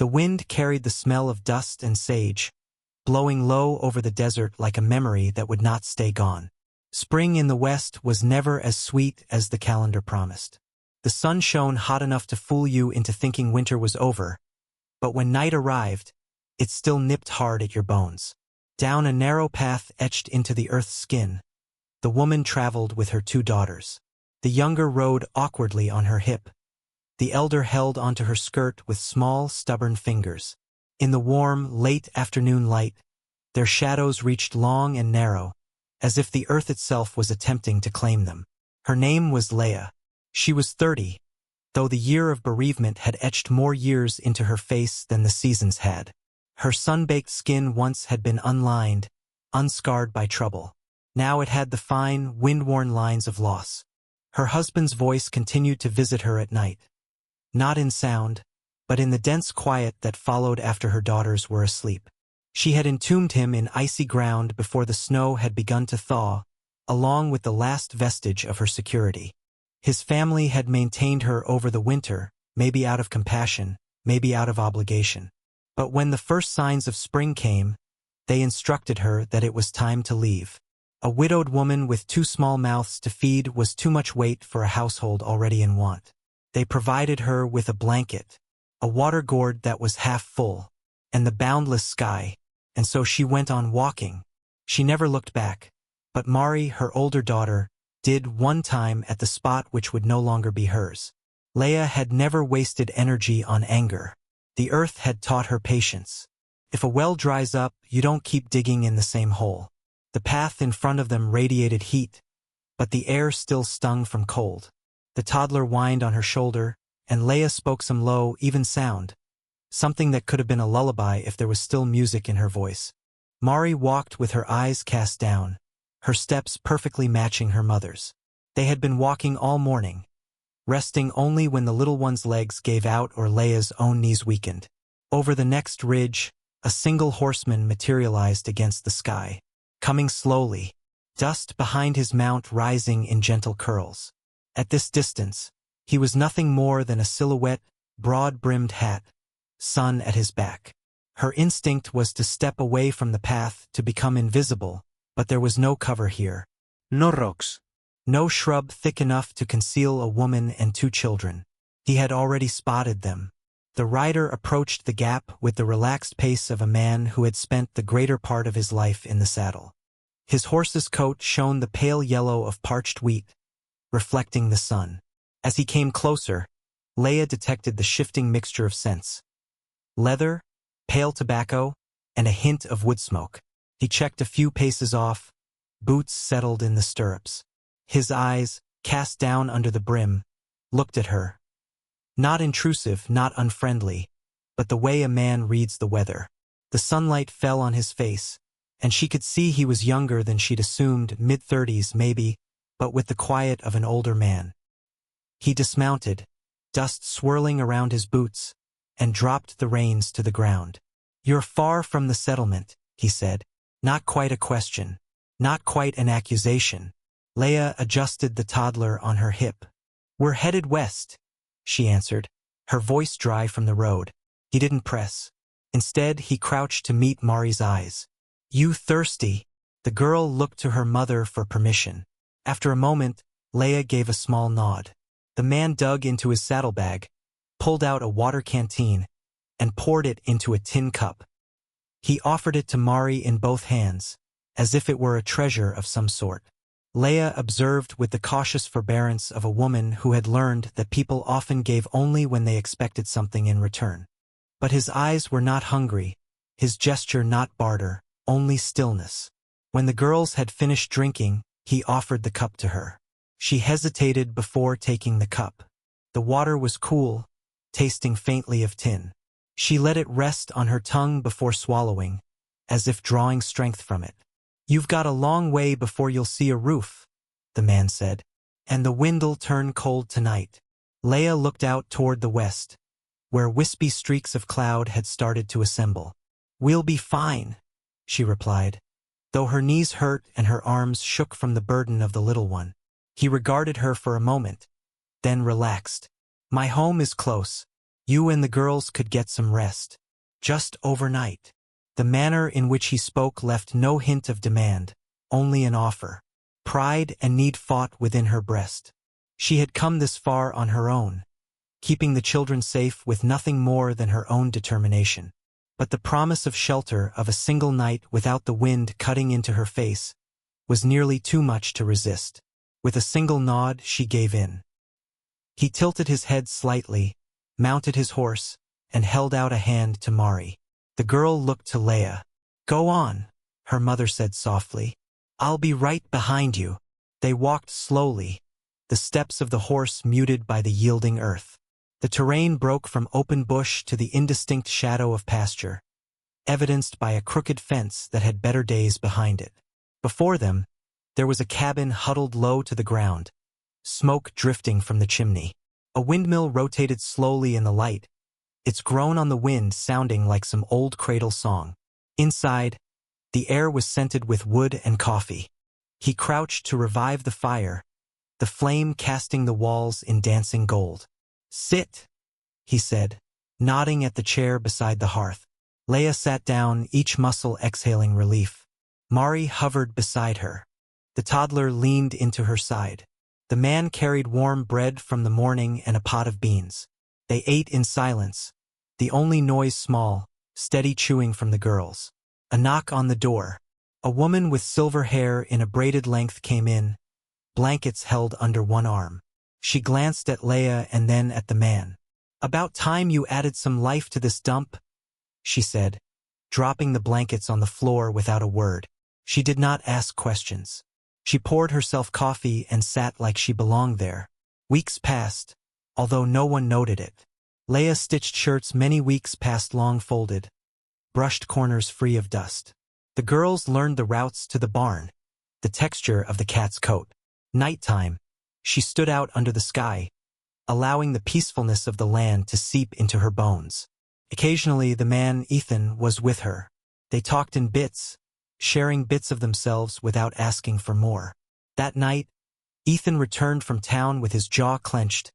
The wind carried the smell of dust and sage, blowing low over the desert like a memory that would not stay gone. Spring in the west was never as sweet as the calendar promised. The sun shone hot enough to fool you into thinking winter was over, but when night arrived, it still nipped hard at your bones. Down a narrow path etched into the earth's skin, the woman traveled with her 2 daughters. The younger rode awkwardly on her hip. The elder held onto her skirt with small, stubborn fingers. In the warm, late afternoon light, their shadows reached long and narrow, as if the earth itself was attempting to claim them. Her name was Leah. She was 30, though the year of bereavement had etched more years into her face than the seasons had. Her sun-baked skin once had been unlined, unscarred by trouble. Now it had the fine, wind-worn lines of loss. Her husband's voice continued to visit her at night. Not in sound, but in the dense quiet that followed after her daughters were asleep. She had entombed him in icy ground before the snow had begun to thaw, along with the last vestige of her security. His family had maintained her over the winter, maybe out of compassion, maybe out of obligation. But when the first signs of spring came, they instructed her that it was time to leave. A widowed woman with 2 small mouths to feed was too much weight for a household already in want. They provided her with a blanket, a water gourd that was half full, and the boundless sky, and so she went on walking. She never looked back, but Mari, her older daughter, did one time at the spot which would no longer be hers. Leah had never wasted energy on anger. The earth had taught her patience. If a well dries up, you don't keep digging in the same hole. The path in front of them radiated heat, but the air still stung from cold. The toddler whined on her shoulder, and Leah spoke some low, even sound, something that could have been a lullaby if there was still music in her voice. Mari walked with her eyes cast down, her steps perfectly matching her mother's. They had been walking all morning, resting only when the little one's legs gave out or Leah's own knees weakened. Over the next ridge, a single horseman materialized against the sky. Coming slowly, dust behind his mount rising in gentle curls. At this distance, he was nothing more than a silhouette, broad-brimmed hat, sun at his back. Her instinct was to step away from the path to become invisible, but there was no cover here. No rocks. No shrub thick enough to conceal a woman and 2 children. He had already spotted them. The rider approached the gap with the relaxed pace of a man who had spent the greater part of his life in the saddle. His horse's coat shone the pale yellow of parched wheat, reflecting the sun. As he came closer, Leah detected the shifting mixture of scents. Leather, pale tobacco, and a hint of wood smoke. He checked a few paces off, boots settled in the stirrups. His eyes, cast down under the brim, looked at her. Not intrusive, not unfriendly, but the way a man reads the weather. The sunlight fell on his face, and she could see he was younger than she'd assumed, mid-30s maybe, but with the quiet of an older man. He dismounted, dust swirling around his boots, and dropped the reins to the ground. "You're far from the settlement," he said. Not quite a question, not quite an accusation. Leah adjusted the toddler on her hip. "We're headed west," she answered, her voice dry from the road. He didn't press. Instead, he crouched to meet Mari's eyes. "You thirsty?" The girl looked to her mother for permission. After a moment, Leah gave a small nod. The man dug into his saddlebag, pulled out a water canteen, and poured it into a tin cup. He offered it to Mari in both hands, as if it were a treasure of some sort. Leah observed with the cautious forbearance of a woman who had learned that people often gave only when they expected something in return. But his eyes were not hungry, his gesture not barter, only stillness. When the girls had finished drinking, he offered the cup to her. She hesitated before taking the cup. The water was cool, tasting faintly of tin. She let it rest on her tongue before swallowing, as if drawing strength from it. "You've got a long way before you'll see a roof," the man said, "and the wind'll turn cold tonight." Leah looked out toward the west, where wispy streaks of cloud had started to assemble. "We'll be fine," she replied, though her knees hurt and her arms shook from the burden of the little one. He regarded her for a moment, then relaxed. "My home is close. You and the girls could get some rest. Just overnight. The manner in which he spoke left no hint of demand, only an offer. Pride and need fought within her breast. She had come this far on her own, keeping the children safe with nothing more than her own determination. But the promise of shelter of a single night without the wind cutting into her face was nearly too much to resist. With a single nod, she gave in. He tilted his head slightly, mounted his horse, and held out a hand to Mari. The girl looked to Leia. "Go on," her mother said softly. "I'll be right behind you." They walked slowly, the steps of the horse muted by the yielding earth. The terrain broke from open bush to the indistinct shadow of pasture, evidenced by a crooked fence that had better days behind it. Before them, there was a cabin huddled low to the ground, smoke drifting from the chimney. A windmill rotated slowly in the light, its groan on the wind sounding like some old cradle song. Inside, the air was scented with wood and coffee. He crouched to revive the fire, the flame casting the walls in dancing gold. "Sit," he said, nodding at the chair beside the hearth. Leia sat down, each muscle exhaling relief. Mari hovered beside her. The toddler leaned into her side. The man carried warm bread from the morning and a pot of beans. They ate in silence, the only noise small, steady chewing from the girls. A knock on the door. A woman with silver hair in a braided length came in, blankets held under one arm. She glanced at Leia and then at the man. "About time you added some life to this dump," she said, dropping the blankets on the floor without a word. She did not ask questions. She poured herself coffee and sat like she belonged there. Weeks passed, although no one noted it. Leia stitched shirts many weeks past long folded, brushed corners free of dust. The girls learned the routes to the barn, the texture of the cat's coat. Nighttime, she stood out under the sky, allowing the peacefulness of the land to seep into her bones. Occasionally, the man, Ethan, was with her. They talked in bits, sharing bits of themselves without asking for more. That night, Ethan returned from town with his jaw clenched,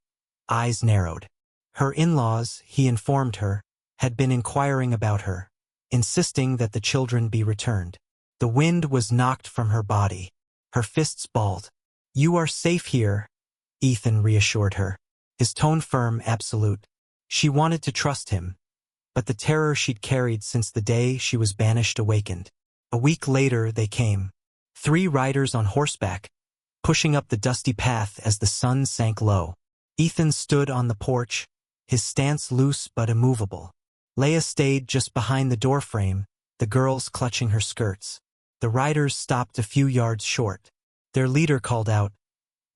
eyes narrowed. Her in-laws, he informed her, had been inquiring about her, insisting that the children be returned. The wind was knocked from her body. Her fists balled. "You are safe here," Ethan reassured her, his tone firm, absolute. She wanted to trust him, but the terror she'd carried since the day she was banished awakened. A week later they came. 3 riders on horseback, pushing up the dusty path as the sun sank low. Ethan stood on the porch, his stance loose but immovable. Leia stayed just behind the doorframe, the girls clutching her skirts. The riders stopped a few yards short. Their leader called out,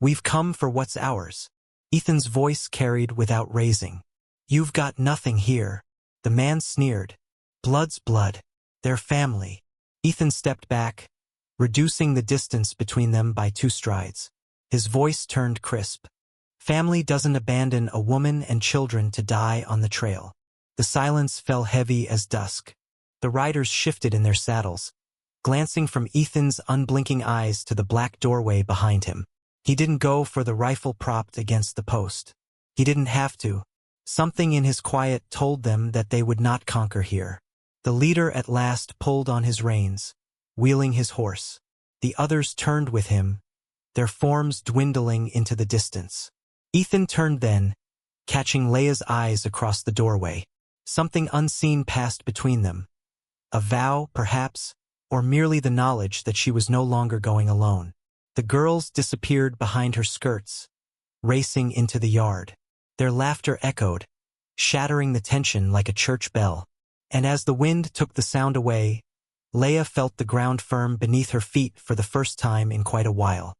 "We've come for what's ours." Ethan's voice carried without raising. "You've got nothing here." The man sneered. "Blood's blood. Their family." Ethan stepped back, reducing the distance between them by 2 strides. His voice turned crisp. "Family doesn't abandon a woman and children to die on the trail." The silence fell heavy as dusk. The riders shifted in their saddles, glancing from Ethan's unblinking eyes to the black doorway behind him. He didn't go for the rifle propped against the post. He didn't have to. Something in his quiet told them that they would not conquer here. The leader at last pulled on his reins, wheeling his horse. The others turned with him, their forms dwindling into the distance. Ethan turned then, catching Leia's eyes across the doorway. Something unseen passed between them. A vow, perhaps, or merely the knowledge that she was no longer going alone. The girls disappeared behind her skirts, racing into the yard. Their laughter echoed, shattering the tension like a church bell. And as the wind took the sound away, Leia felt the ground firm beneath her feet for the first time in quite a while.